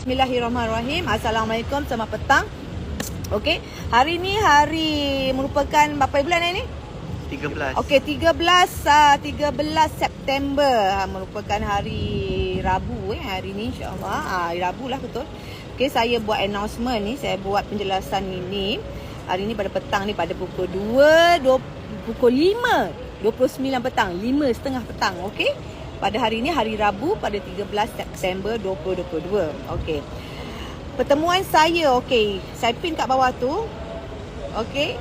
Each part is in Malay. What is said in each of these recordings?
Bismillahirrahmanirrahim. Assalamualaikum, selamat petang. Okey, hari ni merupakan berapa bulan ini? 13. Okey, 13 September merupakan hari Rabu hari ni insya-Allah. Hari Rabu lah betul. Okey, saya buat announcement ni, saya buat penjelasan ini. Hari ni pada petang ni pada pukul 5:29 petang, 5:30 petang, okey. Pada hari ini hari Rabu pada 13 September 2022. Okey. Pertemuan saya, okey. Saya pin kat bawah tu. Okey.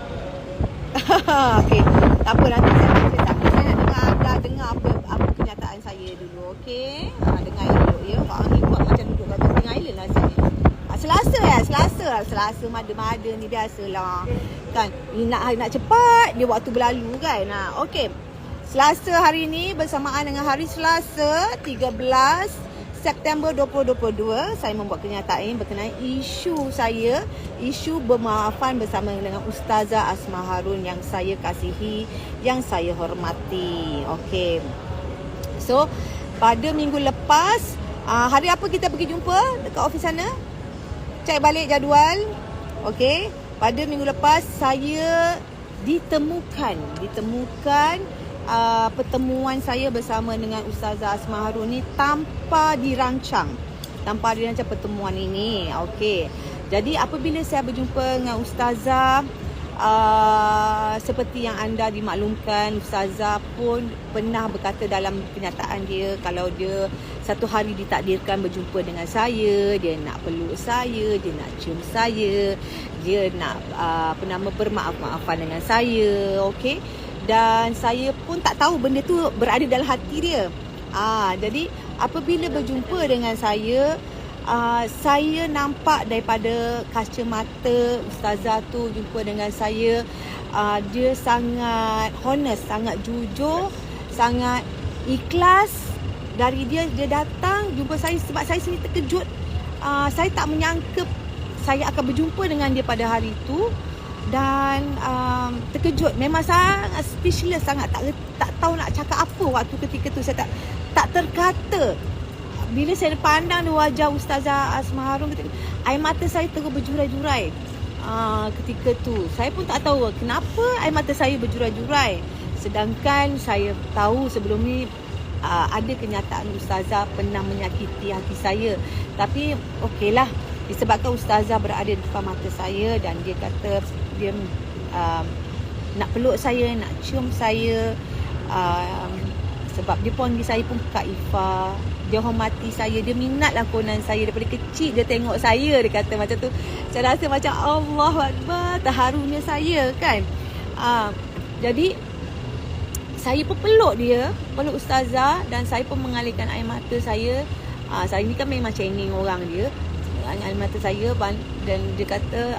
Okey. Tak apa, nanti saya nak dengar apa kenyataan saya dulu, okey. Dengar dulu ya. Pak ni buat macam duduk kat Tengah Island lah sini. Selasa mada-mada ni biasalah. Kan, ni nak cepat dia waktu berlalu kan. Okey. Selasa hari ini bersamaan dengan hari Selasa 13 September 2022, saya membuat kenyataan berkenaan isu bermaafan bersama dengan Ustazah Asma Harun yang saya kasihi, yang saya hormati. Okey. So, pada minggu lepas, hari apa kita pergi jumpa dekat ofis sana? Cek balik jadual. Okey. Pada minggu lepas saya ditemukan pertemuan saya bersama dengan Ustazah Asma Harun ni tanpa dirancang pertemuan ini. Okey. Jadi apabila saya berjumpa dengan Ustazah, seperti yang anda dimaklumkan, Ustazah pun pernah berkata dalam kenyataan dia kalau dia satu hari ditakdirkan berjumpa dengan saya, dia nak peluk saya, dia nak cium saya, dia nak bermaaf-maafan dengan saya. Okey. Dan saya pun tak tahu benda tu berada dalam hati dia. Jadi apabila berjumpa dengan saya, saya nampak daripada kaca mata Ustazah tu jumpa dengan saya, dia sangat honest, sangat jujur, sangat ikhlas. Dari dia datang jumpa saya sebab saya sendiri terkejut. Saya tak menyangka saya akan berjumpa dengan dia pada hari itu. Dan terkejut, memang sangat speechless, sangat tak tahu nak cakap apa waktu ketika tu. Saya tak terkata. Bila saya pandang di wajah Ustazah Asma Harun, air mata saya terus berjurai-jurai. Ketika tu saya pun tak tahu kenapa air mata saya berjurai-jurai, sedangkan saya tahu sebelum ni ada kenyataan Ustazah pernah menyakiti hati saya. Tapi okeylah, disebabkan Ustazah berada di depan mata saya dan dia kata dia nak peluk saya, nak cium saya, sebab dia panggil saya pun Kak Ifah. Dia hormati saya, dia minat lakonan saya daripada kecil. Dia tengok saya, dia kata macam tu. Saya rasa macam Allahu Akbar, terharunya saya kan. Jadi saya pun peluk Ustazah, dan saya pun mengalirkan air mata saya. Saya ni kan memang cengeng orang dia. Air mata saya, dan dia kata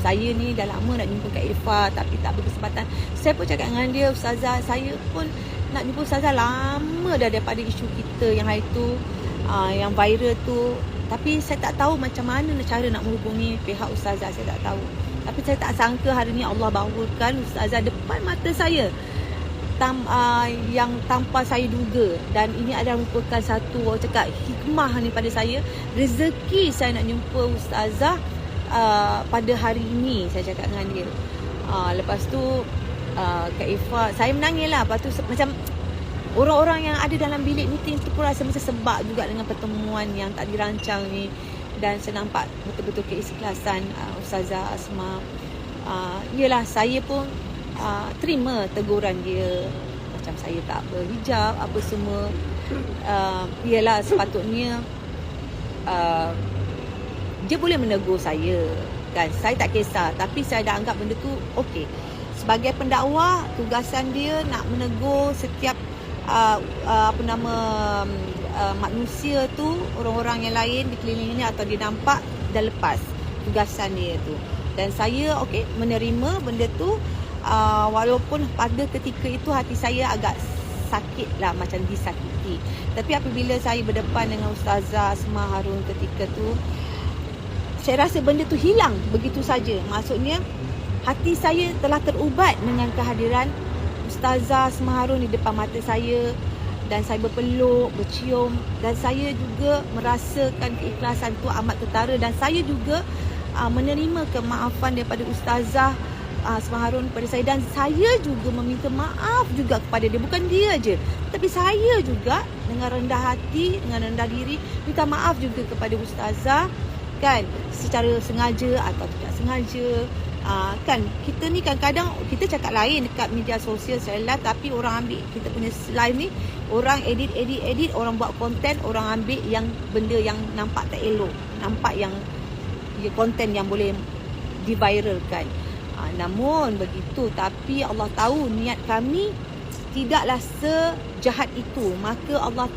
saya ni dah lama nak jumpa Kak Ifah tapi tak berkesempatan. Saya pun cakap dengan dia, Ustazah, saya pun nak jumpa Ustazah lama dah daripada isu kita yang hari tu, yang viral tu. Tapi saya tak tahu macam mana cara nak menghubungi pihak Ustazah, saya tak tahu. Tapi saya tak sangka hari ni Allah bawakan Ustazah depan mata saya, yang tanpa saya duga. Dan ini adalah merupakan satu, orang cakap, hikmah ni pada saya, rezeki saya nak jumpa Ustazah pada hari ini, saya cakap dengan dia. Lepas tu Kak Ifah, saya menangis lah. Lepas tu macam orang-orang yang ada dalam bilik meeting tu pun rasa macam sebab juga dengan pertemuan yang tak dirancang ni. Dan saya nampak betul-betul keikhlasan Ustazah Asma. Yelah, saya pun terima teguran dia, macam saya tak berhijab apa semua. Yelah, sepatutnya dia boleh menegur saya kan, saya tak kisah. Tapi saya dah anggap benda tu okey. Sebagai pendakwah, tugasan dia nak menegur setiap manusia tu, orang-orang yang lain di keliling ini, atau dia nampak dah lepas tugasan dia tu. Dan saya okey menerima benda tu. Walaupun pada ketika itu hati saya agak sakit lah, macam disakiti. Tapi apabila saya berdepan dengan Ustazah Asma Harun ketika tu, saya rasa benda tu hilang begitu saja. Maksudnya hati saya telah terubat dengan kehadiran Ustazah Asma Harun di depan mata saya. dan saya berpeluk, bercium, dan saya juga merasakan keikhlasan tu amat ketara, dan saya juga menerima kemaafan daripada Ustazah Asma Harun kepada saya, dan saya juga meminta maaf juga kepada dia. Bukan dia je, tapi saya juga dengan rendah hati, dengan rendah diri minta maaf juga kepada Ustazah, kan, secara sengaja atau tidak sengaja. Kan kita ni kadang-kadang kita cakap lain dekat media sosial live, tapi orang ambil kita punya live ni, orang edit, orang buat konten, orang ambil yang benda yang nampak tak elok, nampak yang konten yang boleh diviralkan. Namun begitu, tapi Allah tahu niat kami tidaklah sejahat itu. Maka Allah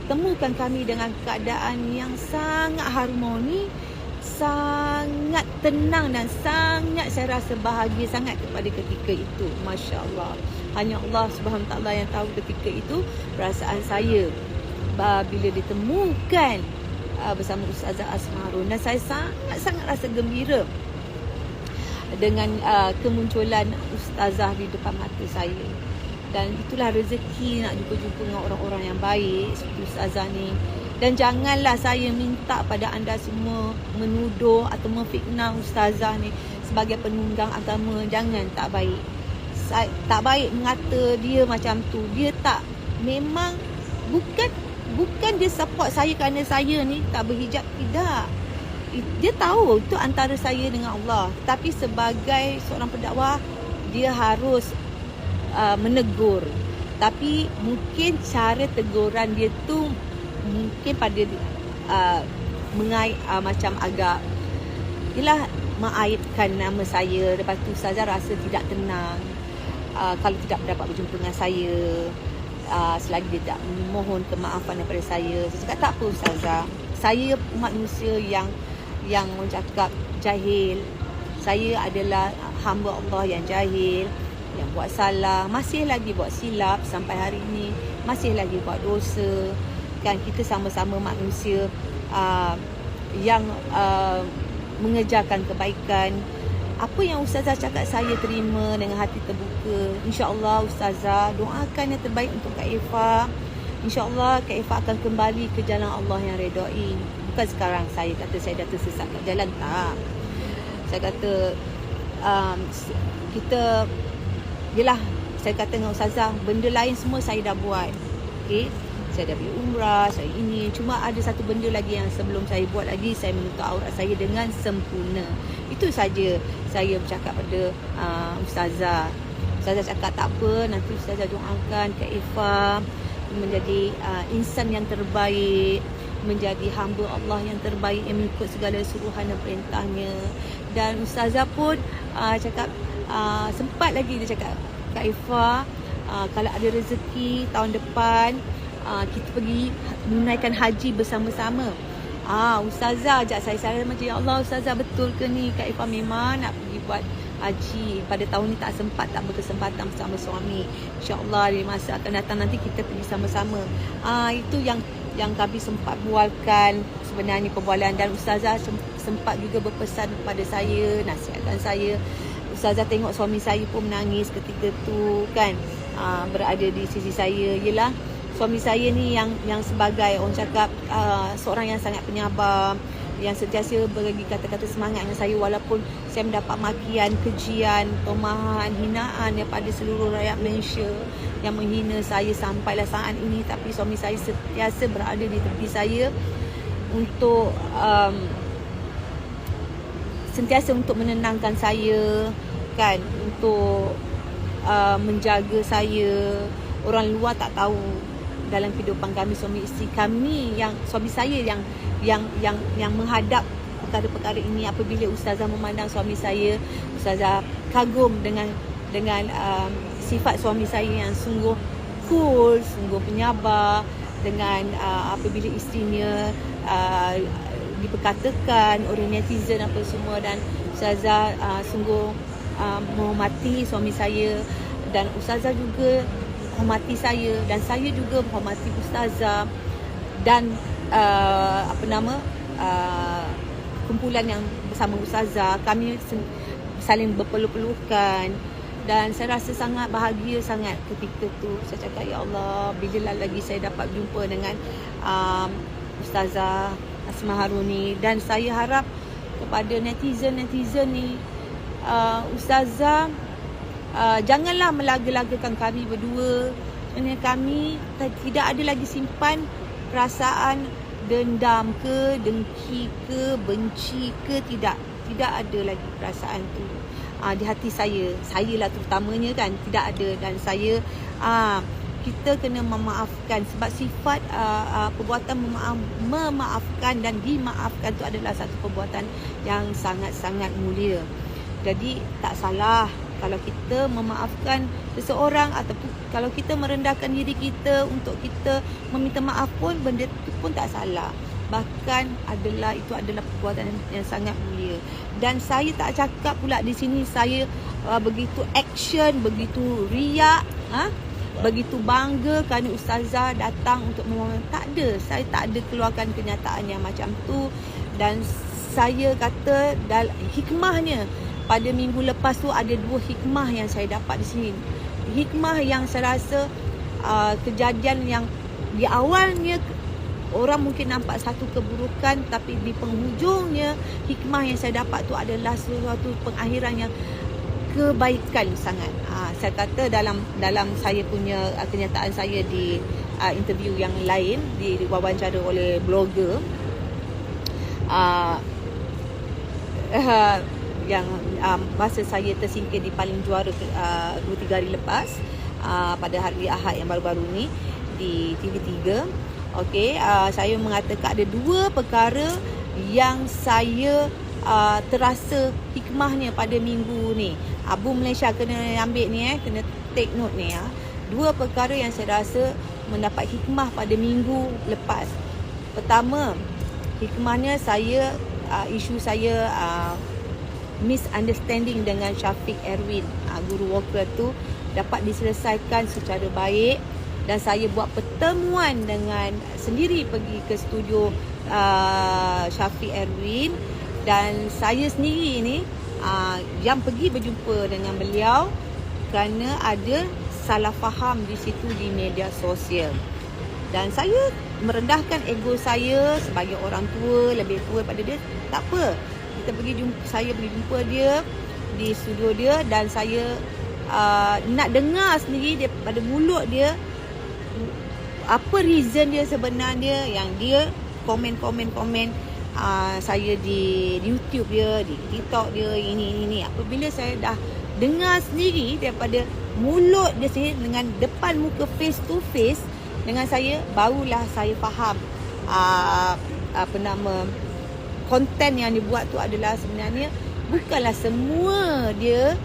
temukan kami dengan keadaan yang sangat harmoni, sangat tenang, dan sangat saya rasa bahagia sangat kepada ketika itu. Masya Allah. Hanya Allah Subhanahu Wa Taala yang tahu ketika itu perasaan saya bila ditemukan bersama Ustazah Asma Harun. Dan saya sangat rasa gembira dengan kemunculan Ustazah di depan mata saya. Dan itulah rezeki nak jumpa-jumpa dengan orang-orang yang baik seperti Ustazah ni. Dan janganlah saya minta pada anda semua menuduh atau memfitnah Ustazah ni sebagai penunggang agama. Jangan, tak baik. Tak baik mengata dia macam tu. Dia tak, memang bukan dia support saya kerana saya ni tak berhijab, tidak. Dia tahu itu antara saya dengan Allah. Tapi sebagai seorang pendakwah, dia harus menegur. Tapi mungkin cara teguran dia tu mungkin pada macam agak ialah mengaibkan nama saya. Lepas tu Ustazah rasa tidak tenang kalau tidak dapat berjumpa dengan saya, selagi dia tak mohon kemaafan daripada saya. Saya cakap tak apa Ustazah, saya manusia yang orang cakap jahil. Saya adalah hamba Allah yang jahil, yang buat salah, masih lagi buat silap sampai hari ini, masih lagi buat dosa. Kan kita sama-sama manusia yang mengejarkan kebaikan. Apa yang Ustazah cakap saya terima dengan hati terbuka. InsyaAllah Ustazah doakan yang terbaik untuk Kak Effa. InsyaAllah Kak Effa akan kembali ke jalan Allah yang redai. Bukan sekarang saya kata saya dah tersesat kat jalan, tak. Saya kata kita, yelah, saya kata dengan Ustazah, benda lain semua saya dah buat. Okay, saya dah pergi umrah, saya ini. Cuma ada satu benda lagi yang sebelum saya buat lagi, saya menutup aurat saya dengan sempurna. Itu saja saya bercakap pada Ustazah. Ustazah cakap tak apa, nanti Ustazah doakan Kak Effa menjadi insan yang terbaik, menjadi hamba Allah yang terbaik yang mengikut segala suruhan dan perintahnya. Dan Ustazah pun cakap, sempat lagi dia cakap, Kak Effa, kalau ada rezeki tahun depan kita pergi menunaikan haji bersama-sama. Ustazah ajak saya macam, ya Allah Ustazah, betul ke ni Kak Effa memang nak pergi buat haji. Pada tahun ni tak sempat, tak berkesempatan bersama suami. InsyaAllah di masa akan datang nanti kita pergi sama-sama. Itu yang kami sempat bualkan sebenarnya perbualan. Dan Ustazah sempat juga berpesan kepada saya, nasihatkan saya. Ustazah tengok suami saya pun menangis ketika tu, kan, berada di sisi saya. Yelah, suami saya ni yang sebagai orang cakap seorang yang sangat penyabar, yang sentiasa berbagi kata-kata semangat dengan saya walaupun saya mendapat makian, kejian, tomahan, hinaan daripada seluruh rakyat Malaysia yang menghina saya sampailah saat ini. Tapi suami saya sentiasa berada di tepi saya untuk sentiasa untuk menenangkan saya, kan, untuk menjaga saya. Orang luar tak tahu dalam kehidupan kami suami isteri kami, yang suami saya yang menghadap perkara-perkara ini. Apabila Ustazah memandang suami saya, Ustazah kagum dengan sifat suami saya yang sungguh cool, sungguh penyabar. Dengan apabila isterinya diperkatakan oleh netizen apa semua, dan Ustazah sungguh menghormati suami saya, dan Ustazah juga hormati saya, dan saya juga menghormati Ustazah. Dan kumpulan yang bersama Ustazah, kami saling berpeluh-peluhkan. Dan saya rasa sangat bahagia sangat ketika tu. Saya cakap, ya Allah, bila lagi saya dapat jumpa dengan Ustazah Asma Haruni. Dan saya harap kepada netizen-netizen ni, Ustazah, janganlah melaga-lagakan kami berdua. Kerana kami tidak ada lagi simpan perasaan dendam ke, dengki ke, benci ke, tidak ada lagi perasaan tu di hati saya lah terutamanya kan, tidak ada. Dan saya kita kena memaafkan, sebab sifat perbuatan memaafkan dan dimaafkan tu adalah satu perbuatan yang sangat-sangat mulia. Jadi tak salah kalau kita memaafkan seseorang, ataupun kalau kita merendahkan diri kita untuk kita meminta maaf pun, benda itu pun tak salah. Bahkan itu adalah perbuatan yang sangat mulia. Dan saya tak cakap pula di sini saya begitu action, begitu riak, begitu bangga kerana Ustazah datang untuk memohon. Tak ada, saya tak ada keluarkan kenyataan yang macam tu. Dan saya kata hikmahnya, pada minggu lepas tu ada 2 hikmah yang saya dapat di sini. Hikmah yang saya rasa kejadian yang di awalnya orang mungkin nampak satu keburukan, tapi di penghujungnya hikmah yang saya dapat tu adalah sesuatu pengakhiran yang kebaikan sangat. Saya kata dalam saya punya kenyataan saya di interview yang lain, diwawancara oleh blogger yang masa saya tersingkir di Paling Juara 2-3 hari lepas, pada hari Ahad yang baru-baru ni di TV3. Okey, saya mengatakan ada 2 perkara yang saya terasa hikmahnya pada minggu ni. Abu Malaysia kena ambil ni, kena take note ni. 2 perkara yang saya rasa mendapat hikmah pada minggu lepas. Pertama, hikmahnya saya isu saya misunderstanding dengan Syafiq Erwin, guru vokal tu dapat diselesaikan secara baik. Dan saya buat pertemuan dengan sendiri, pergi ke studio Syafiq Erwin, dan saya sendiri ni yang pergi berjumpa dengan beliau kerana ada salah faham di situ di media sosial. Dan saya merendahkan ego saya sebagai orang tua, lebih tua daripada dia. Tak apa, saya pergi jumpa dia di studio dia, dan saya nak dengar sendiri daripada mulut dia apa reason dia sebenarnya yang dia komen saya di YouTube dia, di TikTok dia, ini. Apabila saya dah dengar sendiri daripada mulut dia sendiri dengan depan muka face to face dengan saya, barulah saya faham konten yang dibuat tu adalah sebenarnya bukanlah semua dia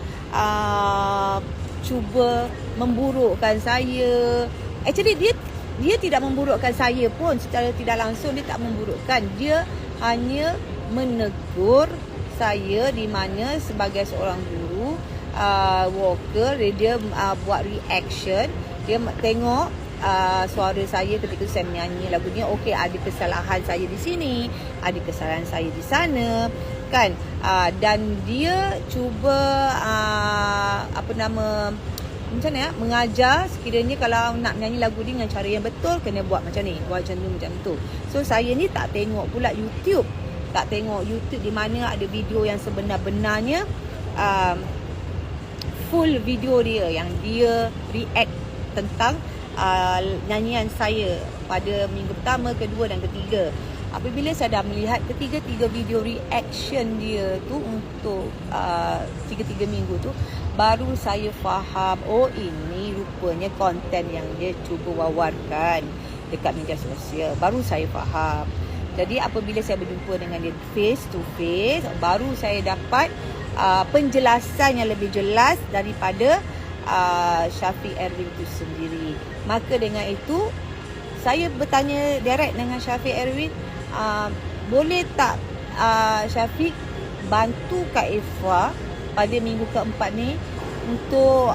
cuba memburukkan saya. Actually dia tidak memburukkan saya pun secara tidak langsung, dia tak memburukkan. Dia hanya menegur saya di mana sebagai seorang guru vokal, dia buat reaction. Dia tengok suara saya ketika saya menyanyi lagu ni, okey, ada kesalahan saya di sini, ada kesalahan saya di sana, kan. Dan dia cuba macam mana mengajar sekiranya kalau nak menyanyi lagu ni dengan cara yang betul, kena buat macam ni, buat macam tu. So saya ni tak tengok pula YouTube, di mana ada video yang sebenar-benarnya full video dia yang dia react tentang nyanyian saya pada minggu pertama, kedua dan ketiga. Apabila saya dah melihat ketiga-tiga video reaction dia tu untuk 3 minggu tu, baru saya faham, oh ini rupanya konten yang dia cuba wawarkan dekat media sosial. Baru saya faham. Jadi apabila saya berjumpa dengan dia face to face, baru saya dapat penjelasan yang lebih jelas daripada Syafiq Erwin itu sendiri. Maka dengan itu saya bertanya direct dengan Syafiq Erwin, boleh tak Syafiq bantu Kak Effa pada minggu keempat ni untuk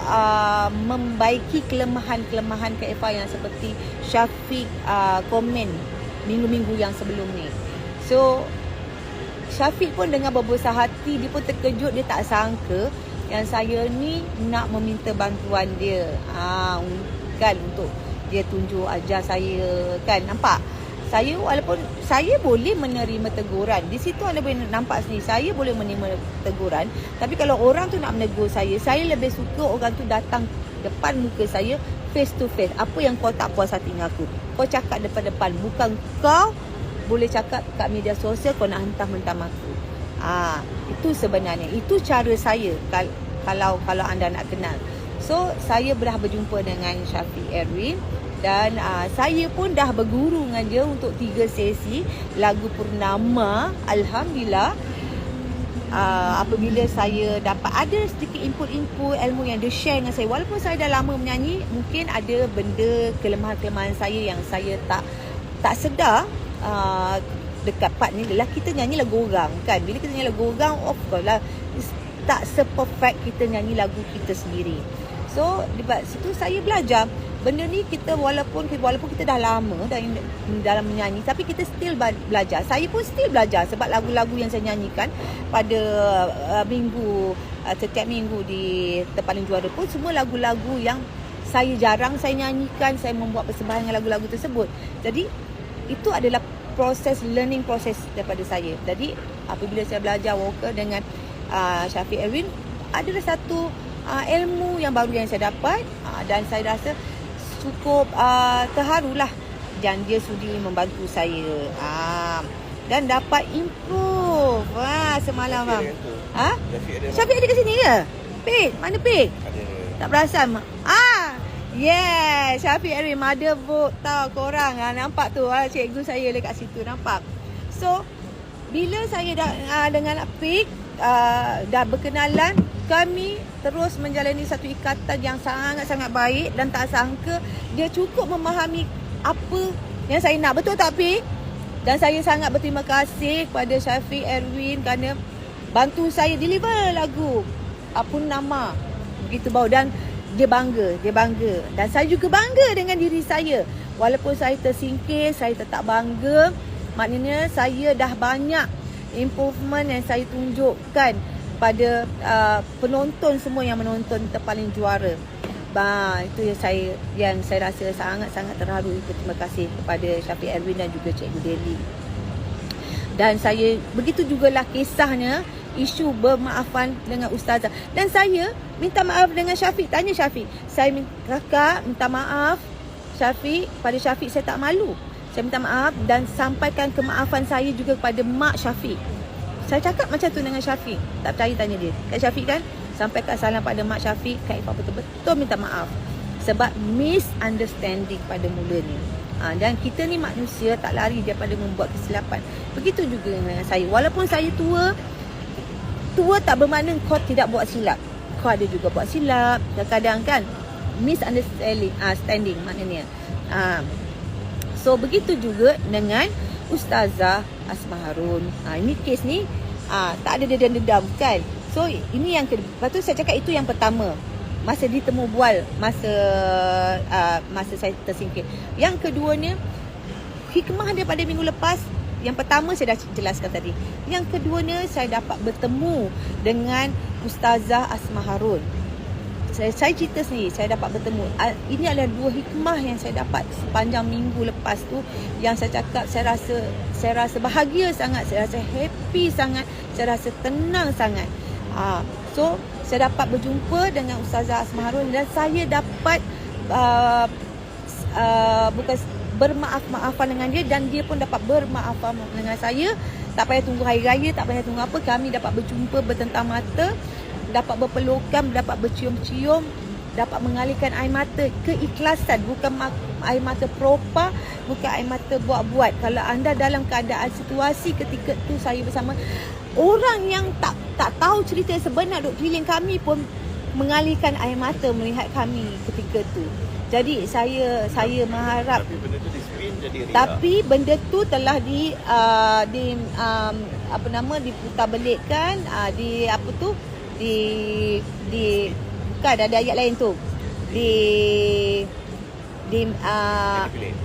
membaiki kelemahan-kelemahan Kak Effa yang seperti Syafiq komen minggu-minggu yang sebelum ni. So Syafiq pun dengan berbesar hati, dia pun terkejut, dia tak sangka yang saya ni nak meminta bantuan dia. Kan untuk dia tunjuk ajar saya, kan, nampak? Saya walaupun saya boleh menerima teguran. Di situ anda boleh nampak sendiri, saya boleh menerima teguran. Tapi kalau orang tu nak menegur saya lebih suka orang tu datang depan muka saya, face to face. Apa yang kau tak puas hati dengan aku, kau cakap depan-depan. Bukan kau boleh cakap kat media sosial kau nak hentam-hentam aku. Itu sebenarnya, itu cara saya kalau anda nak kenal. So saya dah berjumpa dengan Syafiq Erwin. Dan saya pun dah berguru dengan dia untuk 3 sesi lagu Purnama. Alhamdulillah, apabila saya dapat ada sedikit input ilmu yang dia share dengan saya. Walaupun saya dah lama menyanyi, mungkin ada benda kelemahan-kelemahan saya yang saya tak sedar dekat part ni. Adalah kita nyanyi lagu orang, kan. Bila kita nyanyi lagu orang, of course lah, tak se-perfect kita nyanyi lagu kita sendiri. So di situ saya belajar benda ni. Kita walaupun kita dah lama dalam menyanyi, tapi kita still belajar. Saya pun still belajar sebab lagu-lagu yang saya nyanyikan pada setiap minggu di Terpaling Juara pun semua lagu-lagu yang jarang saya nyanyikan. Saya membuat persembahan dengan lagu-lagu tersebut. Jadi itu adalah learning proses daripada saya. Jadi apabila saya belajar vokal dengan Syafiq Erwin, adalah satu ilmu yang baru yang saya dapat, dan saya rasa cukup terharulah, dan dia sudi membantu saya dan dapat improve semalam. Syafiq ada kat sini ke? Pik, mana Pik? Ada. Tak perasan. Yeah, Syafiq Erwin, motherboard tahu korang. Nampak tu, cikgu saya dekat situ, nampak. So bila saya dengan Pik dah berkenalan, kami terus menjalani satu ikatan yang sangat-sangat baik, dan tak sangka dia cukup memahami apa yang saya nak. Betul tak, Pik? Dan saya sangat berterima kasih kepada Syafiq Erwin kerana bantu saya deliver lagu Purnama begitu bau, dan dia bangga. Dan saya juga bangga dengan diri saya. Walaupun saya tersingkir, saya tetap bangga. Maknanya saya dah banyak improvement yang saya tunjukkan pada penonton semua yang menonton Terpaling Juara. Itu yang saya rasa sangat-sangat terharu. Terima kasih kepada Syafiq Erwin dan juga Cikgu Deli. Dan saya, begitu jugalah kisahnya, isu bermaafan dengan Ustazah. Dan saya minta maaf dengan Syafiq. Tanya Syafiq, saya kakak minta maaf Syafiq. Pada Syafiq saya tak malu. Saya minta maaf dan sampaikan kemaafan saya juga kepada mak Syafiq. Saya cakap macam tu dengan Syafiq. Tak percaya tanya dia. Kak Syafiq kan, sampaikan salam pada mak Syafiq. Kak Ifah betul-betul minta maaf sebab misunderstanding pada mulanya. Dan kita ni manusia, tak lari daripada membuat kesilapan. Begitu juga dengan saya. Walaupun saya tua tak bermakna kau tidak buat silap. Kau ada juga buat silap. Kadang-kadang kan misunderstanding maknanya. So begitu juga dengan Ustazah Asma Harun. Ini kes ni tak ada dendam kan. So ini yang kedua. Lepas tu saya cakap itu yang pertama, masa ditemu bual, masa saya tersingkir. Yang keduanya, hikmah dia pada minggu lepas. Yang pertama saya dah jelaskan tadi. Yang keduanya, saya dapat bertemu dengan Ustazah Asma Harun. Saya cerita sendiri, saya dapat bertemu. Ini adalah 2 hikmah yang saya dapat sepanjang minggu lepas tu. Yang saya cakap, saya rasa bahagia sangat, saya rasa happy sangat, saya rasa tenang sangat. So saya dapat berjumpa dengan Ustazah Asma Harun, dan saya dapat bukan bermaaf-maafan dengan dia, dan dia pun dapat bermaafan dengan saya. Tak payah tunggu hari raya, tak payah tunggu apa, kami dapat berjumpa bertentang mata, dapat berpelukan, dapat bercium-cium, dapat mengalihkan air mata. Keikhlasan, bukan air mata propa, bukan air mata buat-buat. Kalau anda dalam keadaan situasi ketika tu saya bersama orang yang tak tahu cerita sebenar duk keliling kami pun mengalihkan air mata melihat kami ketika tu. Jadi saya mengharap, tapi benda tu di-spin jadi riak. Tapi benda tu telah diputarbelikkan, bukan ada ayat lain tu,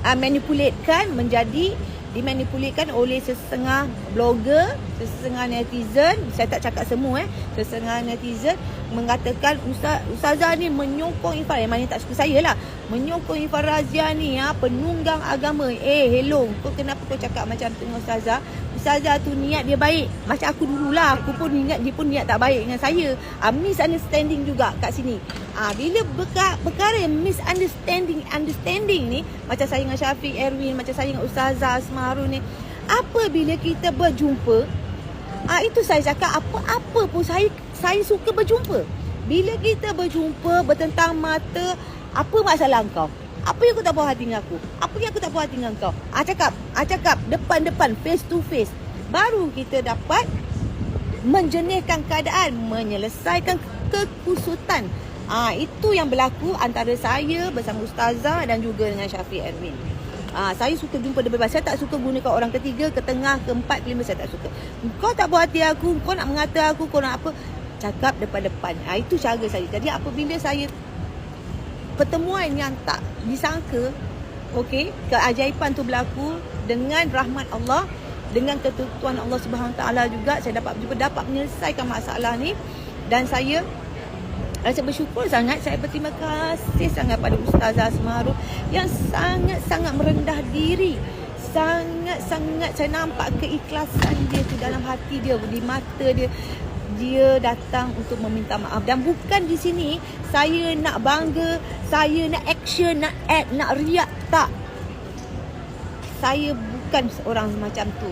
manipulatekan menjadi dimanipulkan oleh sesengah blogger, sesengah netizen. Saya tak cakap semua sesengah netizen mengatakan ustazah ni menyokong Ifah, yang mana tak suka saya lah, menyokong Ifah Razia ni penunggang agama. Hello, kau kenapa kau cakap macam tu dengan ustazah? Ustazah tu niat dia baik. Macam aku dululah, aku pun ingat dia pun niat tak baik dengan saya. Misunderstanding juga kat sini. Bila perkara understanding ni, macam saya dengan Syafiq Erwin, macam saya dengan Ustazah Asma Harun ni, apabila kita berjumpa, itu saya cakap, apa-apa pun saya suka berjumpa. Bila kita berjumpa, bertentang mata, apa masalah kau? Apa yang aku tak puas hati dengan aku? Apa yang aku tak puas hati dengan kau? Cakap depan-depan, face to face. Baru kita dapat menjernihkan keadaan, menyelesaikan kekusutan. Itu yang berlaku antara saya bersama Ustazah dan juga dengan Syafiq Erwin. Saya suka jumpa bebas. Saya tak suka gunakan orang ketiga, ke tengah, keempat, kelima. Saya tak suka. Kau tak puas hati aku, kau nak mengata aku, kau nak apa, cakap depan-depan. Itu cara saya. Jadi apabila saya pertemuan yang tak disangka, keajaiban tu berlaku dengan rahmat Allah, dengan ketentuan Allah Subhanahu Taala juga, saya dapat menyelesaikan masalah ni. Dan saya rasa bersyukur sangat, saya berterima kasih sangat pada Ustazah Asma Harun yang sangat-sangat merendah diri. Sangat-sangat saya nampak keikhlasan dia tu dalam hati dia, di mata dia. Dia datang untuk meminta maaf. Dan bukan di sini saya nak bangga, saya nak action, nak act, nak riak. Tak. Saya bukan seorang macam tu.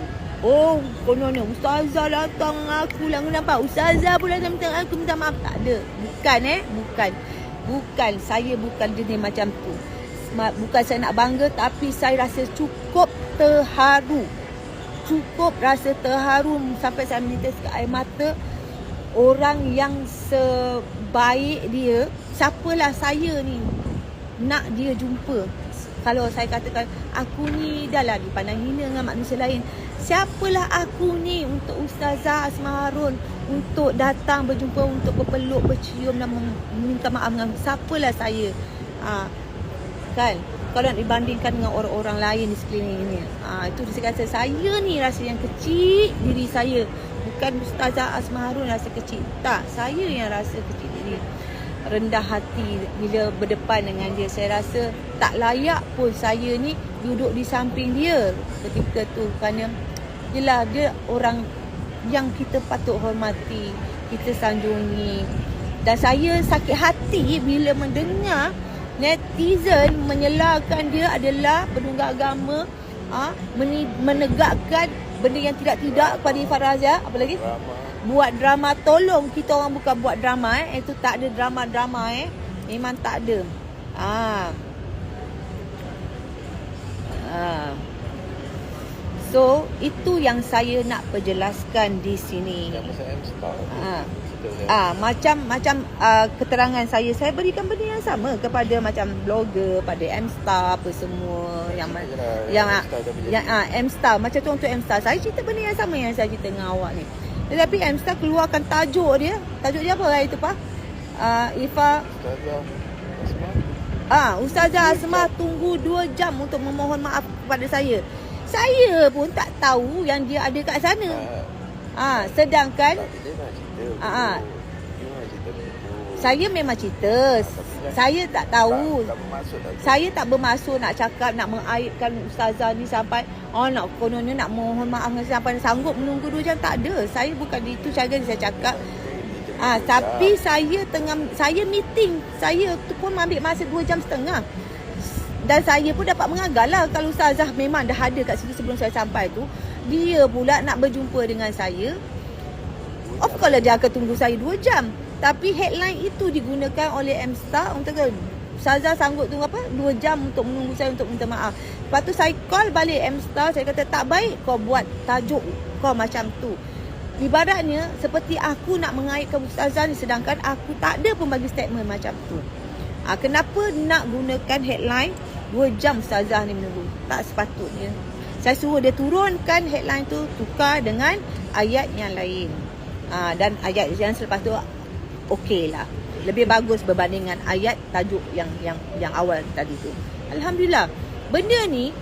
Kononnya Ustazah datang aku lah, nampak Ustazah pula datang aku minta maaf. Tak ada. Bukan. Saya bukan jenis macam tu. Bukan saya nak bangga, tapi saya rasa cukup terharu. Rasa terharu sampai saya menitis ke air mata. Orang yang sebaik dia, siapalah saya ni nak dia jumpa. Kalau saya katakan aku ni dah lah dipandang hina dengan manusia lain, siapalah aku ni untuk Ustazah Asma Harun untuk datang berjumpa, untuk berpeluk, bercium dan meminta maaf dengan siapalah saya. Kan, kalau nak dibandingkan dengan orang-orang lain di sekeliling ini, itu saya kata saya ni rasa yang kecil diri saya. Bukan Ustazah Asma Harun rasa kecil. Tak, saya yang rasa kecil diri, rendah hati bila berdepan dengan dia. Saya rasa tak layak pun saya ni duduk di samping dia ketika tu, kerana yelah, dia orang yang kita patut hormati, kita sanjungi. Dan saya sakit hati bila mendengar netizen menyalahkan dia adalah penunggang agama, menegakkan benda yang tidak kepada Ifah Razia. Apa lagi? Buat drama. Tolong, kita orang bukan buat drama. Itu tak ada drama-drama. Memang tak ada. So, itu yang saya nak perjelaskan di sini. Macam keterangan saya berikan benda yang sama kepada macam blogger, pada M-Star apa semua yang M-Star, macam tu untuk M-Star saya cerita benda yang sama yang saya cerita dengan awak ni. Tetapi M-Star keluarkan tajuk dia apa hari tu Pak? Ifah Ustazah Asma tunggu 2 jam untuk memohon maaf kepada saya. Saya pun tak tahu yang dia ada kat sana. Sedangkan saya memang cerita. Saya tak tahu. Saya tak bermaksud nak cakap, nak mengaibkan Ustazah ni sampai nak kononnya nak mohon maaf sampai sanggup menunggu 2 jam. Tak ada. Saya bukan itu cara saya cakap. Tapi saya meeting. Saya tu pun ambil masa 2 jam setengah. Dan saya pun dapat mengagal lah kalau Ustazah memang dah ada kat situ sebelum saya sampai tu. Dia pula nak berjumpa dengan saya. Of course lah dia akan tunggu saya 2 jam. Tapi headline itu digunakan oleh M-Star untuk Ustazah sanggup tunggu 2 jam untuk menunggu saya untuk minta maaf. Lepas tu saya call balik M-Star. Saya kata tak baik kau buat tajuk kau macam tu. Ibaratnya seperti aku nak mengaitkan Ustazah ni, sedangkan aku tak ada pun bagi statement macam tu. Kenapa nak gunakan headline 2 jam Ustazah ni menunggu? Tak sepatutnya. Saya suruh dia turunkan headline tu, tukar dengan ayat yang lain. Dan ayat yang selepas tu okey lah, lebih bagus berbanding dengan ayat tajuk yang awal tadi tu. Alhamdulillah. Benda ni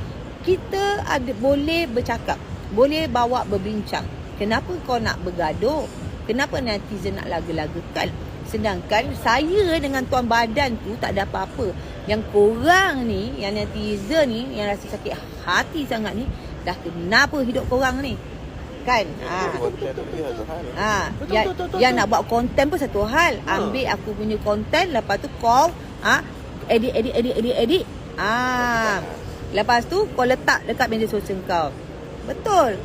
kita boleh bercakap, boleh bawa berbincang. Kenapa kau nak bergaduh? Kenapa netizen nak laga-lagakan? Sedangkan saya dengan tuan badan tu tak ada apa-apa. Yang korang ni, yang netizen ni, yang rasa sakit hati sangat ni, dah kenapa hidup korang ni? Kan? Yang nak buat konten pun satu hal. Ambil aku punya konten, lepas tu kau edit. Lepas tu kau letak dekat media sosial kau. Betul.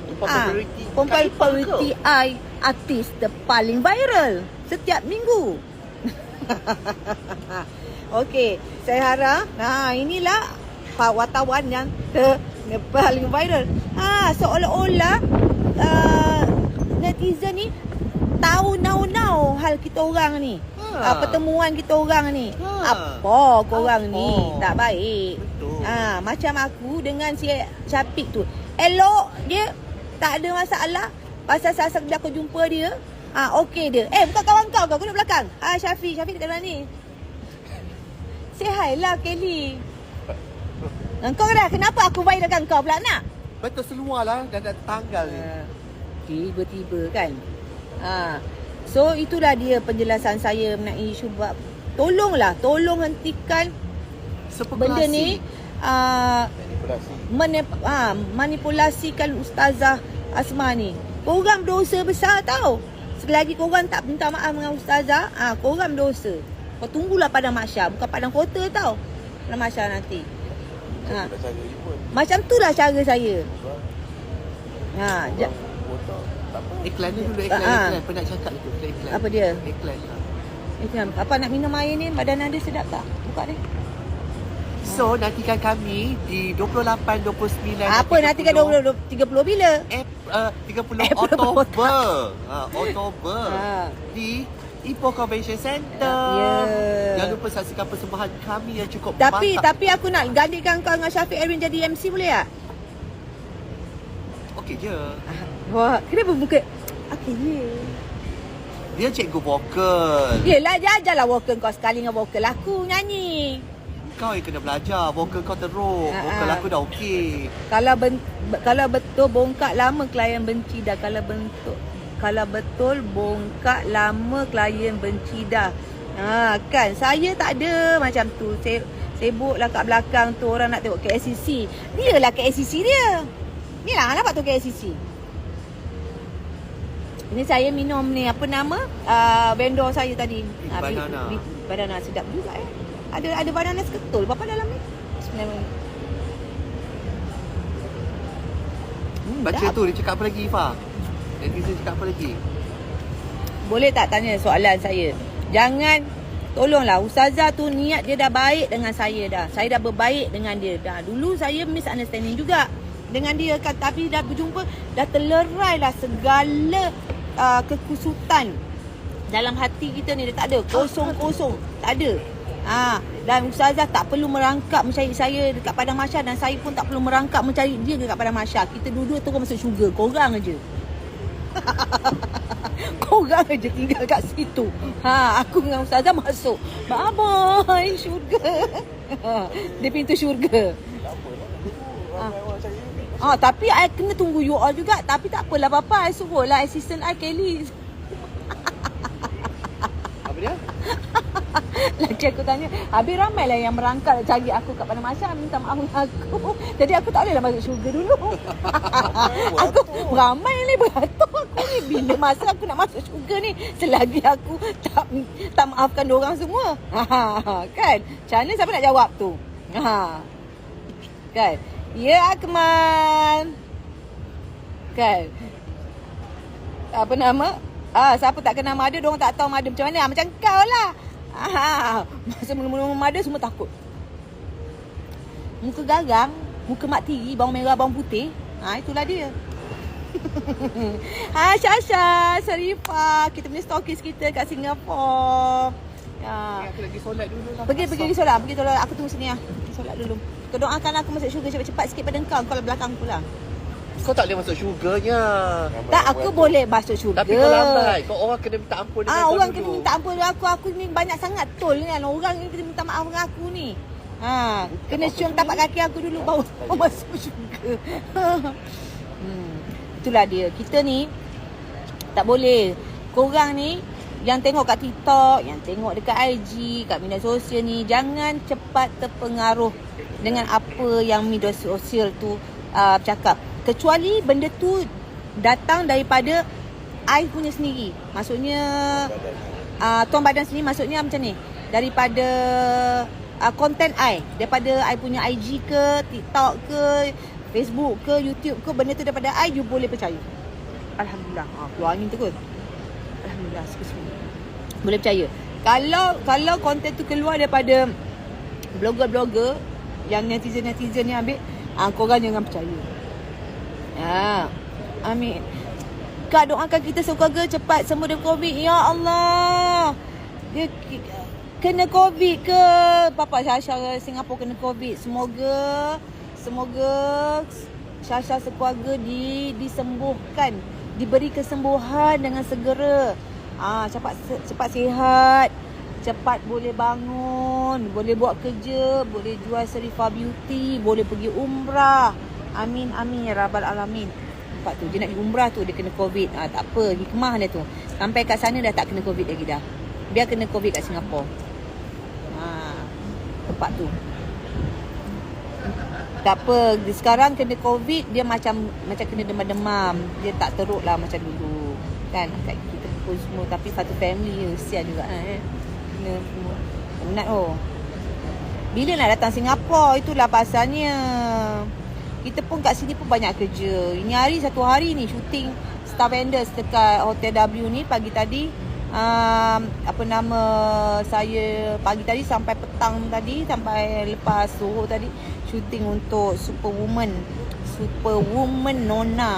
Populariti I artis paling viral setiap minggu. Okey, saya harap inilah wartawan yang paling viral. Seolah-olah netizen ni tahu now hal kita orang ni. Pertemuan kita orang ni. Apa korang ni tak baik. Macam aku dengan si Syafiq tu. Elok dia, tak ada masalah. Pasal sasa bila aku jumpa dia, okey dia. Bukan kawan kau duduk belakang. Syafiq dekat mana ni? Say hi lah Kelly. Kau dah, kenapa aku viralkan kau pula nak? Betul seluar lah, dah tanggal ni. Tiba-tiba kan. So itulah dia penjelasan saya mengenai isu bab. Tolong hentikan benda ni. Manipulasikan Ustazah Asma ni. Korang berdosa besar tau. Selagi korang tak minta maaf dengan Ustazah, korang berdosa. Kau tunggulah padang mahsyar, bukan padang kota tau. Padang mahsyar nanti. Macam tu lah cara saya. Iklan ni dulu, iklan. Apa nak cakap tu? Iklan. Apa dia? Iklan. Apa nak minum air ni? Badan ada sedap tak? Buka ni. So, nantikan kami di 28, 29, apa nantikan 30 bila? 30 Oktober. Di Ipoh Convention Center. Jangan lupa saksikan persembahan kami yang cukup mantap. Tapi aku nak gandikan kau dengan Syafiq Erwin jadi MC, boleh tak? Okey je. Wah, kenapa muka? Okey je. Dia cikgu vokal. Yelah, ajarlah vokal kau sekali dengan vokal aku nyanyi. Kau yang kena belajar. Vokal kau teruk. Vokal aku dah okey. Kalau betul bongkak lama klien benci dah. Kalau betul bongkak lama klien benci dah. Kan saya tak ada macam tu. Sibuk lah kat belakang tu orang nak tengok KLCC. Dia lah KLCC dia. Ni lah nampak tu KLCC. Ini saya minum ni apa nama? Vendor saya tadi. Banana. Banana sedap juga Ada banana seketul. Berapa dalam ni? Sebenarnya. Baca tu, dia cakap apa lagi, Ifah? Netizen cakap apa lagi? Boleh tak tanya soalan saya? Jangan, tolonglah. Ustazah tu niat dia dah baik dengan saya dah. Saya dah berbaik dengan dia dah. Dulu saya misunderstanding juga dengan dia kan. Tapi dah berjumpa, dah terlerai lah segala kekusutan dalam hati kita ni. Dia tak ada. Kosong. Tak ada. Dan Ustazah tak perlu merangkap mencari saya dekat padang mahsyar, dan saya pun tak perlu merangkap mencari dia dekat padang mahsyar. Kita dua-dua terus masuk syurga. Korang aje. Korang aje tinggal kat situ. Aku dengan Ustazah masuk. Bye-bye syurga. Di pintu syurga. Tapi I kena tunggu you all juga. Tapi tak apalah Papa. I suruhlah assistant I Kelly. Apa dia? Lagi aku tanya, habis ramai lah yang merangkak cari aku kat padang mahsyar minta maaf dengan aku. Jadi aku tak boleh lah masuk syurga dulu. Aku ramai ni beratur aku ni. Bila masa aku nak masuk syurga ni, selagi aku tak maafkan diorang semua. Kan? Macam mana siapa nak jawab tu? Kan? Ya Akmal. Kan? Apa nama? Siapa tak kenal Mada, diorang tak tahu Mada macam mana. Macam kau lah. Masa mula-mula Mada semua takut. Muka garang, muka mak tiri, bawang merah, bawang putih. Itulah dia. Syasha, Sharifah, kita punya stokis kita kat Singapura. Aku lagi solat dulu lah. Pergi solat. Aku tunggu sini lah. Pergi solat dulu. Kau doakan aku masuk syurga cepat-cepat sikit pada kau. Kau belakang aku lah. Kau tak boleh masuk syurganya. Tak, aku boleh masuk syurga. Tapi kau lambat. Kau orang kena minta ampun dengan kau orang dulu. kena minta ampun dengan aku. Aku ni banyak sangat tol kan. Orang ni kena minta maaf dengan aku ni. Kena cium tapak kaki aku dulu baru masuk syurga. Itulah dia. Kita ni tak boleh. Korang ni yang tengok kat TikTok, yang tengok dekat IG, kat media sosial ni, jangan cepat terpengaruh dengan apa yang media sosial tu cakap. Kecuali benda tu datang daripada I punya sendiri. Maksudnya tuan badan sendiri, maksudnya macam ni. Daripada konten I, daripada I punya IG ke, TikTok ke, Facebook ke, YouTube ke, benda tu daripada I, you boleh percaya. Alhamdulillah. Keluar angin terus. Alhamdulillah. Boleh percaya. Kalau konten tu keluar daripada blogger-blogger yang netizen-netizen ni ambil, korang jangan percaya. Amin. Kak, doakan kita sekeluarga cepat sembuh dari COVID. Ya Allah. Dia kena COVID ke? Papa Syasha Singapura kena COVID. Semoga Syasha sekeluarga disembuhkan, diberi kesembuhan dengan segera. Cepat sihat, cepat boleh bangun, boleh buat kerja, boleh jual Serifa Beauty, boleh pergi umrah. Amin amin ya rabbal alamin. Nampak tu, dia nak pergi umrah tu, dia kena COVID. Tak apa, hikmah dia tu. Sampai kat sana dah tak kena COVID lagi dah. Biar kena COVID kat Singapura. Tempat tu. Tak apa, sekarang kena COVID, dia macam kena demam-demam. Dia tak teruk lah macam dulu. Kan, kat kita pun semua. Tapi satu family, kesian juga kena semua. Penat Bila nak datang Singapura, itulah pasalnya. Kita pun kat sini pun banyak kerja. Ini hari, satu hari ni shooting Star Vendors dekat Hotel W ni pagi tadi. Saya pagi tadi sampai petang tadi, sampai lepas subuh tadi, shooting untuk Superwoman Nona.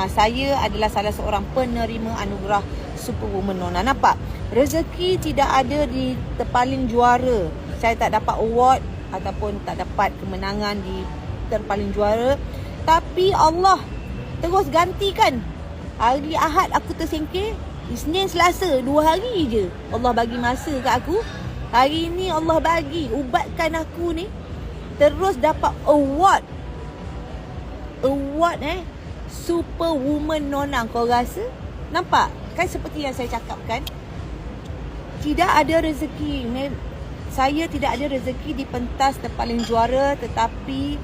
Saya adalah salah seorang penerima anugerah Superwoman Nona. Nampak? Rezeki tidak ada di terpaling juara. Saya tak dapat award ataupun tak dapat kemenangan di terpaling juara, tapi Allah terus gantikan. Hari Ahad aku tersingkir, Isnin Selasa 2 hari je Allah bagi masa kat aku. Hari ni Allah bagi ubatkan aku ni, terus dapat award Superwoman Nona. Kau rasa? Nampak? Kan seperti yang saya cakapkan, tidak ada rezeki. Saya tidak ada rezeki di pentas terpaling juara, tetapi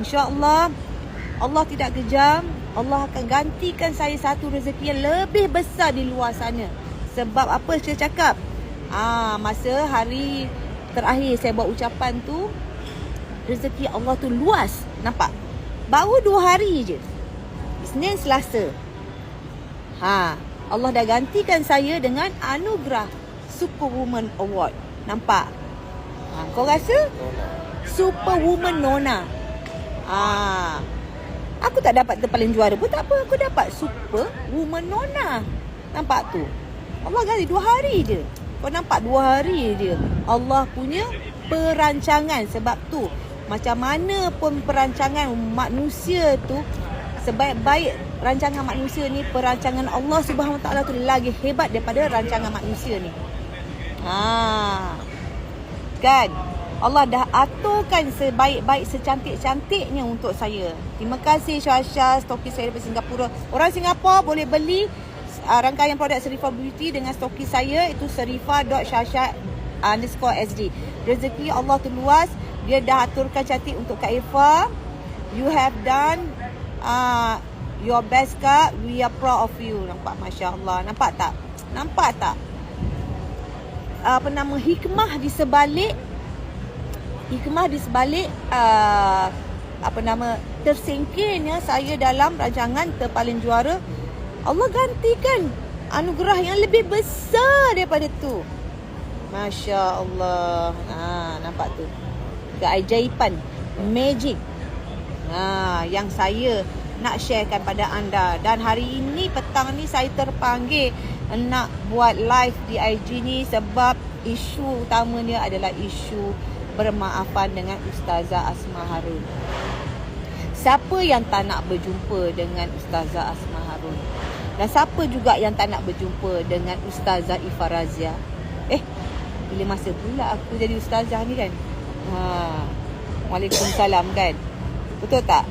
insya-Allah Allah tidak kejam. Allah akan gantikan saya satu rezeki yang lebih besar di luar sana. Sebab apa saya cakap? Masa hari terakhir saya buat ucapan tu, rezeki Allah tu luas. Nampak? Baru 2 hari je, Isnin Selasa, Allah dah gantikan saya dengan anugerah Superwoman Award. Nampak? Kau rasa? Superwoman Nona. Aku tak dapat terpaling juara pun tak apa, aku dapat Superwoman Nona. Nampak tu? Allah ganti 2 hari je. Kau nampak 2 hari je Allah punya perancangan. Sebab tu, macam mana pun perancangan manusia tu, sebaik-baik rancangan manusia ni, perancangan Allah Subhanahu Wa Taala tu lagi hebat daripada rancangan manusia ni. Kan? Allah dah aturkan sebaik-baik, secantik-cantiknya untuk saya. Terima kasih Syasha, stokis saya daripada Singapura. Orang Singapura boleh beli rangkaian produk Serifa Beauty dengan stokis saya, itu serifa.syasha_sd. Rezeki Allah tu luas. Dia dah aturkan cantik untuk Kak Eva. You have done your best, Kak. We are proud of you. Nampak? Masya Allah. Nampak tak? Hikmah di sebalik tersingkirnya saya dalam rancangan terpaling juara. Allah gantikan anugerah yang lebih besar daripada tu. Masya Allah. Nampak tu, keajaiban, magic yang saya nak sharekan pada anda. Dan hari ini petang ni saya terpanggil nak buat live di IG ni sebab isu utama dia adalah isu bermaafan dengan Ustazah Asma Harun. Siapa yang tak nak berjumpa dengan Ustazah Asma Harun? Dan siapa juga yang tak nak berjumpa dengan Ustazah Ifah Razia? Bila masa pula aku jadi ustazah ni kan? Waalaikumsalam kan? Betul tak?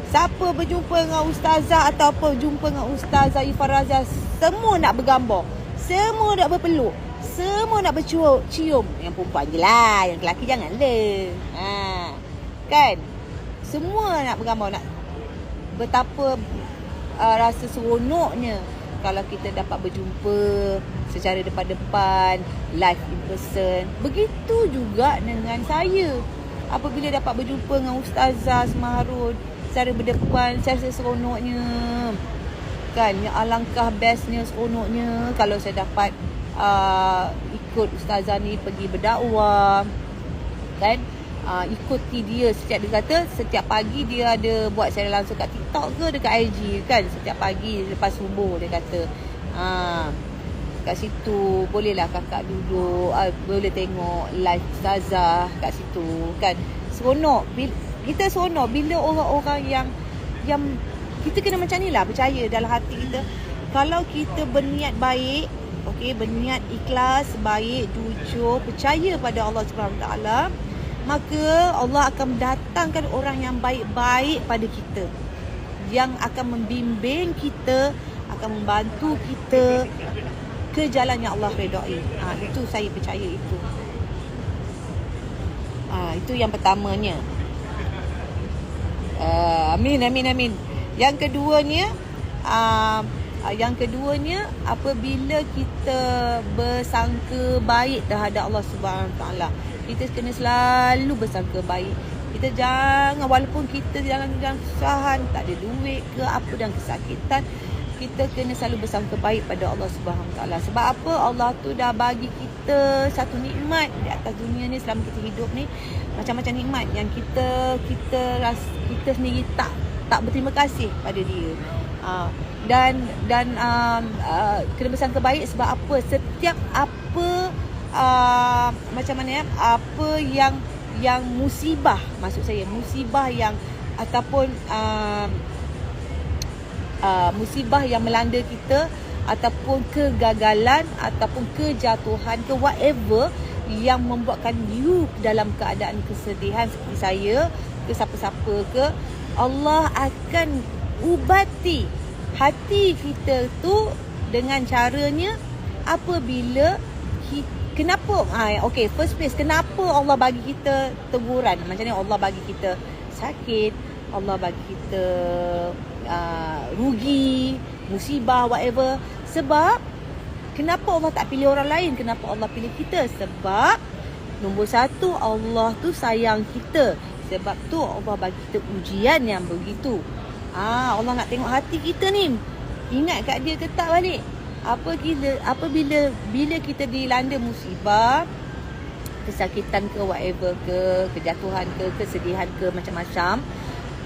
Siapa berjumpa dengan ustazah ataupun jumpa dengan ustazah Ifarazah, semua nak bergambar, semua nak berpeluk, semua nak cium. Yang perempuan je lah, yang lelaki janganlah. Kan? Semua nak bergambar, nak betapa rasa seronoknya kalau kita dapat berjumpa secara depan-depan, live in person. Begitu juga dengan saya. Apabila dapat berjumpa dengan Ustazah Asmaharun secara berdepan, secara seronoknya. Kan, yang alangkah bestnya, seronoknya kalau saya dapat ikut Ustazah ni pergi berdakwah. Kan, ikuti dia dia kata setiap pagi dia ada buat secara langsung kat TikTok ke dekat IG kan, setiap pagi lepas subuh dia kata kat situ bolehlah kakak duduk, boleh tengok live Ustazah kat situ kan. Seronok, kita seronok bila orang-orang yang kita kena macam ni lah, percaya dalam hati kita. Kalau kita berniat baik, okey, berniat ikhlas, baik, jujur, percaya pada Allah Subhanahu Taala, maka Allah akan mendatangkan orang yang baik-baik pada kita, yang akan membimbing kita, akan membantu kita ke jalan yang Allah redai. Itu saya percaya itu. Itu yang pertamanya. Amin. Yang keduanya, apabila kita bersangka baik terhadap Allah Subhanahu Taala, kita kena selalu bersangka baik. Kita jangan, walaupun kita dalam kesusahan, tak ada duit ke apa dan kesakitan, kita kena selalu bersangka baik pada Allah Subhanahu Taala. Sebab apa? Allah tu dah bagi kita satu nikmat di atas dunia ni selama kita hidup ni, macam-macam nikmat yang kita sendiri tak berterima kasih pada dia. Kena bersangka baik sebab apa? Setiap apa macam mana ya, apa yang musibah, maksud saya musibah yang ataupun musibah yang melanda kita, ataupun kegagalan, ataupun kejatuhan, ke whatever yang membuatkan you dalam keadaan kesedihan seperti saya, ke siapa-siapa ke, Allah akan ubati hati kita tu dengan caranya apabila kenapa? Okay, first place, kenapa Allah bagi kita teguran? Macam ni, Allah bagi kita sakit, Allah bagi kita rugi, musibah, whatever. Sebab kenapa Allah tak pilih orang lain? Kenapa Allah pilih kita? Sebab nombor satu, Allah tu sayang kita. Sebab tu Allah bagi kita ujian yang begitu. Allah nak tengok hati kita ni, ingat kat dia ke tak balik. Bila kita dilanda musibah, kesakitan ke whatever ke, kejatuhan ke, kesedihan ke, macam-macam,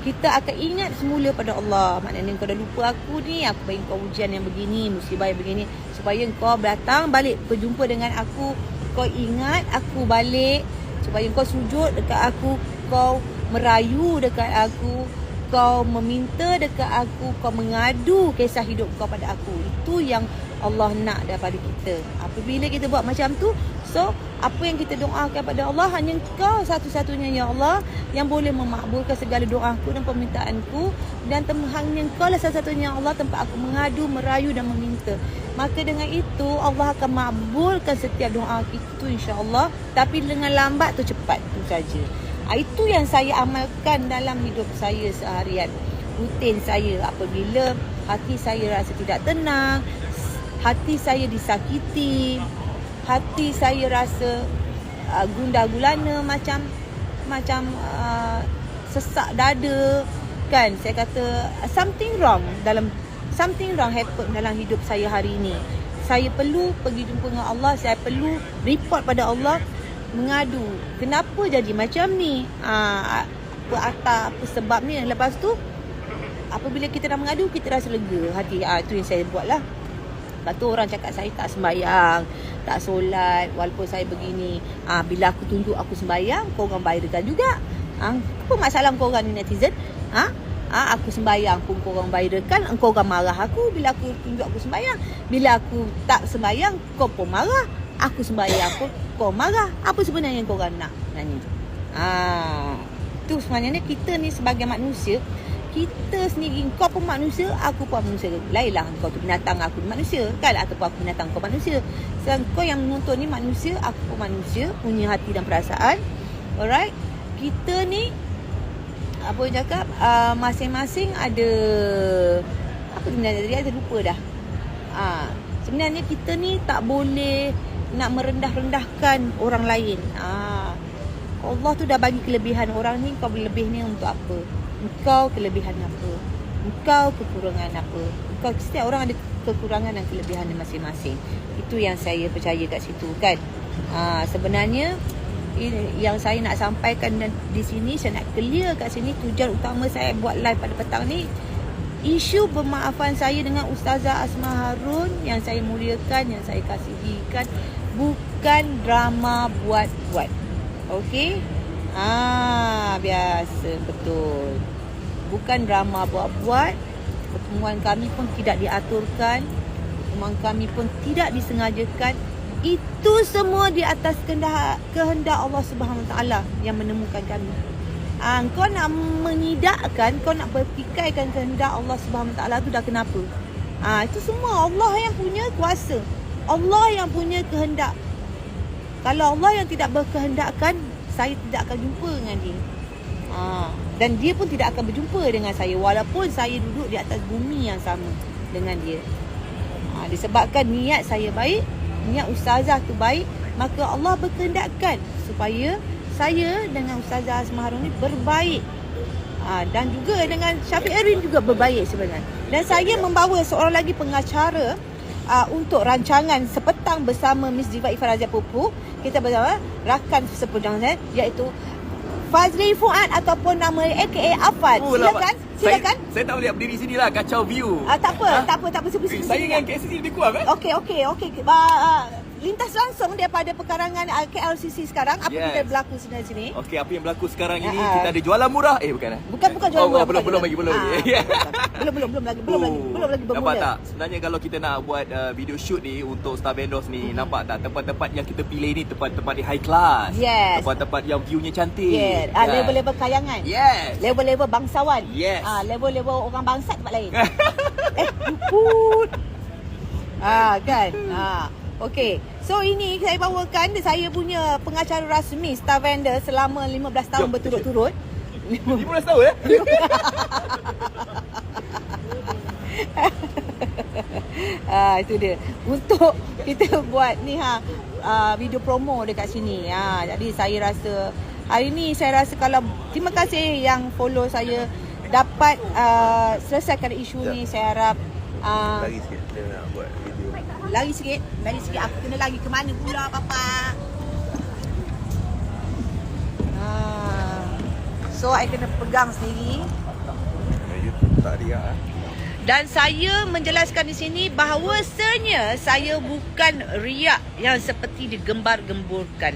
kita akan ingat semula pada Allah. Maknanya kau dah lupa aku ni, aku bagi kau ujian yang begini, musibah yang begini, supaya kau datang balik berjumpa dengan aku, kau ingat aku balik, supaya kau sujud dekat aku, kau merayu dekat aku, kau meminta dekat aku, kau mengadu kisah hidup kau pada aku. Itu yang Allah nak daripada kita. Apabila kita buat macam tu, so apa yang kita doakan pada Allah, hanya Kau satu-satunya ya Allah yang boleh memakbulkan segala doaku dan permintaanku, dan hanya Kau lah satu-satunya Allah tempat aku mengadu, merayu dan meminta. Maka dengan itu Allah akan makbulkan setiap doa itu, insya-Allah. Tapi dengan lambat tu cepat tu saja. Itu yang saya amalkan dalam hidup saya seharian. Rutin saya apabila hati saya rasa tidak tenang, hati saya disakiti, hati saya rasa gundah gulana, macam sesak dada kan. Saya kata something wrong happen dalam hidup saya hari ini. Saya perlu pergi jumpa dengan Allah, saya perlu report pada Allah, mengadu kenapa jadi macam ni, apa sebabnya. Lepas tu apabila kita dah mengadu, kita rasa lega hati. Itu yang saya buat lah. Lepas tu orang cakap saya tak sembahyang, tak solat, walaupun saya begini. Bila aku tunjuk aku sembahyang, korang viralkan juga. Apa masalah korang ni netizen? Aku sembahyang pun korang viralkan, korang marah aku bila aku tunjuk aku sembahyang. Bila aku tak sembahyang, kau pun marah. Aku sembahyang pun kau marah. Apa sebenarnya yang korang nak nanya? Itu sebenarnya kita ni sebagai manusia, kita sendiri, kau pun manusia, aku pun manusia. Lainlah kau tu binatang, aku manusia kan, ataupun aku binatang, kau manusia. Sedangkan kau yang menonton ni manusia, aku pun manusia, punya hati dan perasaan. Alright, kita ni apa yang cakap, masing-masing ada apa sebenarnya tadi, ada lupa dah. Sebenarnya kita ni tak boleh nak merendah-rendahkan orang lain. Allah tu dah bagi kelebihan orang ni, kau lebih ni untuk apa? Engkau kelebihan apa? Engkau kekurangan apa? Engkau, setiap orang ada kekurangan dan kelebihan masing-masing. Itu yang saya percaya kat situ kan. Sebenarnya yang saya nak sampaikan di sini, saya nak clear kat sini, tujuan utama saya buat live pada petang ni, isu bermaafan saya dengan Ustazah Asma Harun yang saya muliakan, yang saya kasihikan, bukan drama buat-buat. Okey? Biasa, betul. Bukan drama buat-buat. Pertemuan kami pun tidak diaturkan. Pertemuan kami pun tidak disengajakan. Itu semua di atas kehendak Allah Subhanahu Wa Taala yang menemukan kami. Kau nak mengidakkan, kau nak bertikaikan kehendak Allah Subhanahu Wa Taala tu dah kenapa? Itu semua Allah yang punya kuasa. Allah yang punya kehendak. Kalau Allah yang tidak berkehendakkan, saya tidak akan jumpa dengan dia. Dan dia pun tidak akan berjumpa dengan saya, walaupun saya duduk di atas bumi yang sama dengan dia. Disebabkan niat saya baik, niat ustazah tu baik, maka Allah berkehendakkan supaya saya dengan Ustazah Asma Harun ni berbaik. Dan juga dengan Syafiq Erin juga berbaik sebenarnya. Dan saya membawa seorang lagi pengacara untuk rancangan Sepetang bersama Miss Diva Ifarazia Pupu. Kita bersama rakan sepedang saya, iaitu Fazli Fuad ataupun nama aka Afad. Silakan. Saya tak boleh berdiri sini lah, kacau view. Tak apa. Saya dengan KLCC lebih kurang Okey. Lintas langsung daripada pekarangan KLCC sekarang. Apa yang berlaku sebenarnya sini? Okey, apa yang berlaku sekarang ini, kita ada jualan murah. Bukan jualan murah. Belum lagi. Belum lagi bermula. Nampak tak? Sebenarnya kalau kita nak buat video shoot ni untuk star vendors ni, nampak tak? Tempat-tempat yang kita pilih ni tempat-tempat yang high class. Yes. Tempat-tempat yang view-nya cantik. Yes. Level-level kayangan. Yes. Level-level bangsawan. Yes. Level-level orang bangsat tempat lain. Luput. Kan? Okey. So ini saya bawakan saya punya pengacara rasmi star vendor selama 15 tahun berturut-turut. 15 tahun ya? Itu dia. Untuk kita buat ni video promo dekat sini. Jadi saya rasa hari ni kalau terima kasih yang follow saya dapat selesaikan isu ni. Saya harap Lagi sikit saya nak buat video. Lagi sikit. Aku kena lagi ke mana pula papa? So I kena pegang sendiri. YouTube tak riak. Dan saya menjelaskan di sini bahawasanya saya bukan riak yang seperti digembar-gemburkan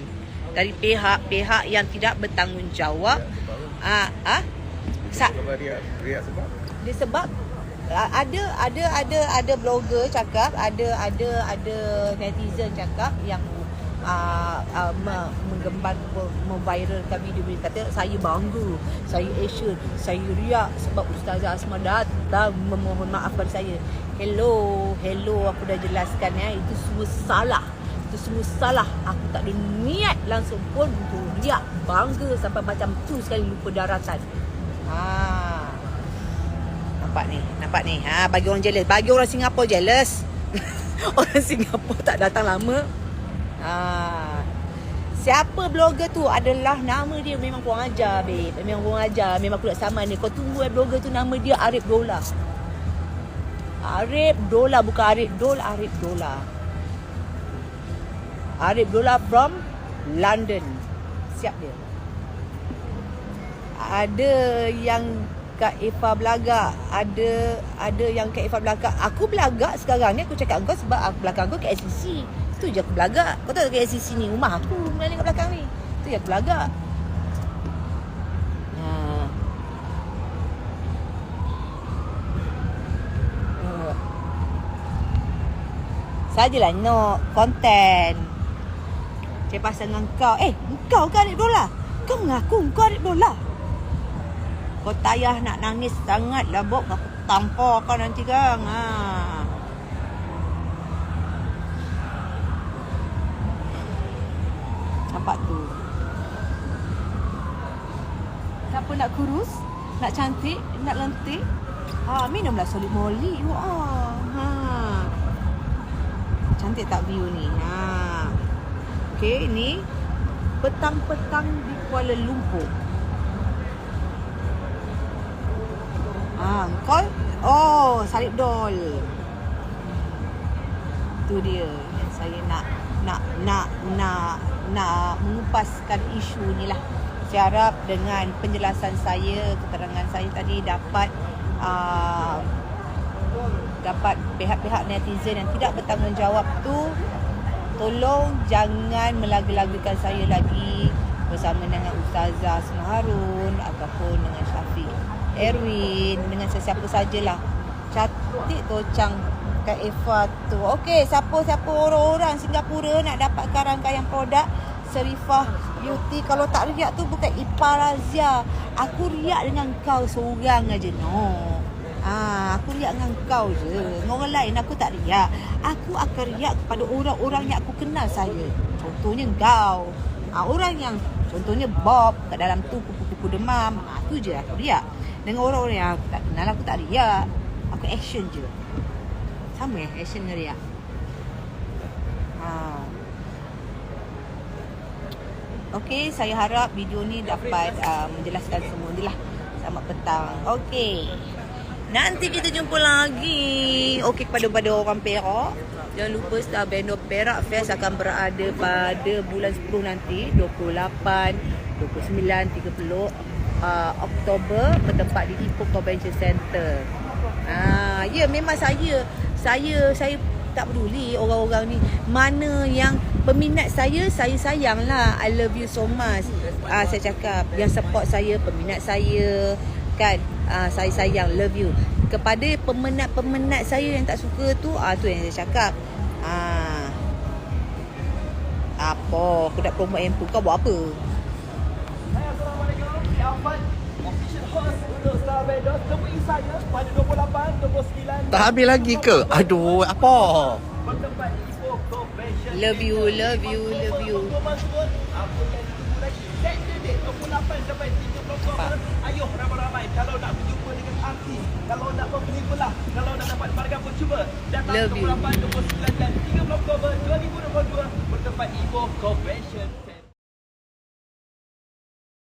dari pihak-pihak yang tidak bertanggungjawab. Riak sebab? Dia sebab ada blogger cakap, ada netizen cakap yang menggembar, memviralkan video ni, kata saya bangga, saya Asian, saya riak sebab Ustazah Asma datang memohon maaf pada saya. Hello, aku dah jelaskan itu semua salah. Aku tak ada niat langsung pun untuk riak, bangga sampai macam tu sekali lupa daratan. Nampak ni. Bagi orang jealous, bagi orang Singapura jealous. Orang Singapura tak datang lama. Siapa blogger tu adalah nama dia memang kurang ajar, babe. Memang kurang ajar, memang aku nak saman ni. Kau tunggu blogger tu, nama dia Arif Dola. Arif Dola, bukan Arif Dol, Arif Dola. Arif Dola from London. Siap dia. Ada yang Kak Eva belagak, ada yang Kak Eva belagak. Aku belagak sekarang ni, aku cakap kau sebab aku belakang kau KLCC. Itu je aku belagak. Kau tahu KLCC ni rumah aku melalui kat belakang ni. Itu je aku belagak. Sajalah no konten. Saya pasal dengan kau. Kau kan Arif Dola? Kau mengaku kau Arif Dola? Kau tak payah nak nangis sangat lah, Bob. Aku tampar kau nanti kan. Nampak tu. Siapa nak kurus, nak cantik, nak lentik, minumlah Solid Molly. Cantik tak view ni? Okey, ni petang-petang di Kuala Lumpur. Kau Salib Doll. Tu dia. Saya nak mengupaskan isu ni lah. Saya harap dengan penjelasan saya, keterangan saya tadi dapat pihak-pihak netizen yang tidak bertanggungjawab tu, tolong jangan melaga-lagakan saya lagi bersama dengan Ustazah Asma Harun ataupun dengan Syafiq Erwin, dengan sesiapa sajalah. Cantik tocang Kak Eva tu. Okey, siapa-siapa orang-orang Singapura nak dapatkan rangkaian produk Sharifah Beauty. Kalau tak riak tu bukan Ipar Razia. Aku riak dengan kau seorang aja. Aku riak dengan kau je. Dengan orang lain aku tak riak. Aku akan riak kepada orang-orang yang aku kenal saya. Contohnya kau. Orang yang contohnya Bob kat dalam tu kupu-kupu demam. Tu je aku riak. Dengan orang-orang yang aku tak kenal aku tak riak. Aku action je. Sama action dengan riak. Okey, saya harap video ni dapat menjelaskan semua ni lah. Selamat petang. Okey. Nanti kita jumpa lagi. Okey, kepada orang Perak, jangan lupa Star Bando Perak Fest akan berada pada bulan 10 nanti, 28, 29, 30 Oktober, bertempat di Ipoh Convention Center. Ya, memang saya tak peduli orang-orang ni mana yang peminat saya sayang lah. I love you so much. Saya cakap yang support saya, peminat saya kan, saya sayang, love you. Kepada peminat saya yang tak suka tu, tu yang saya cakap. Apa aku nak promote handphone kau buat apa? Assalamualaikum, saya Afan, official host untuk Star Bando. Temui saya pada 28, 29. Tak habis lagi ke? Aduh, apa? Bertempat di Ipoh Convention. Love you, love you, love you. Apa yang ditunggu lagi? Set the date 28 sampai 30 Oktober. Ayuh ramai-ramai. Kalau nak berjumpa dengan artis, kalau nak membeli belah, kalau nak dapat barang pun cuba datang Love you. 28, 29 dan 30 Oktober 2022 bertempat Ipoh Convention.